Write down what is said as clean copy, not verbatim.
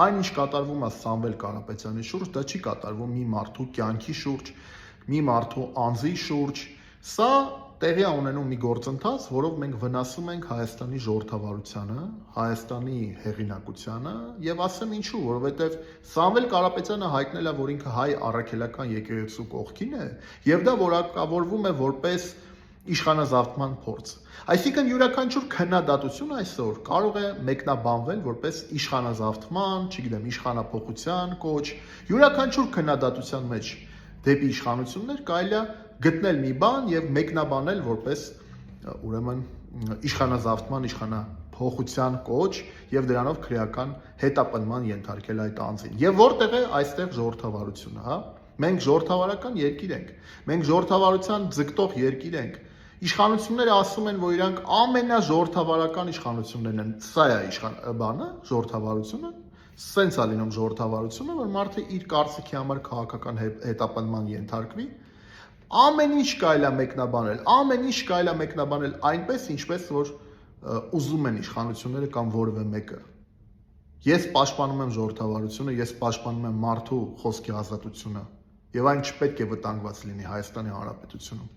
Այն ինչ կատարվում է Սամվել Կարապետյանի շուրջ, դա չի կատարվում մի մարդու կյանքի շուրջ, մի մարդու անձի շուրջ։ Սա տեղի է ունենում մի գործընթաց, որով մենք վնասում ենք Հայաստանի ժողովրդավարությանը, Հայաստանի հեղինակությանը եւ ասեմ ինչու, որովհետեւ Սամվել Կարապետյանը հայտնել է, որ ինքը հայ առաքելական եկեղեցու կողքին է եւ դա որակավորվում է որպես իշխանազավթման փորձ։ Այսինքն յուրաքանչյուր քննադատություն այսօր կարող է մեկնաբանվել որպես իշխանազավթման, չգիտեմ, իշխանափոխության կոչ, յուրաքանչյուր քննադատության մեջ դեպի իշխանություններ կարելի է գտնել մի բան եւ մեկնաբանել որպես ուրեմն իշխանազավթման, իշխանափոխության կոչ եւ դրանով քրեական հետապնդման ենթարկել այդ անձին։ Եվ որտեղ է այստեղ ժողովրդավարությունը, հա։ Մենք ժողովրդավարական երկիր ենք։ Մենք ժողովրդավարության ձգտող երկիր ենք։ Իշխանությունները ասում են, որ իրանք ամենաժողովրդավարական իշխանություններն են։ Սա է բանը, ժողովրդավարությունը։ Սենց է լինում ժողովրդավարությունը, որ մարդը իր կարծիքի համար քաղաքական հետապնդման ենթարկվի։ Ամեն ինչ կարելի է մեկնաբանել, ամեն ինչ կարելի է մեկնաբանել այնպես, ինչպես որ ուզում են իշխանությունները կամ որևէ մեկը։ Ես պաշտպանում եմ ժողովրդավարությունը, ես պաշտպանում եմ մարդու խոսքի ազատությունը, եւ այն չպետք է վտանգված լինի Հայաստանի Հանրապետությունում։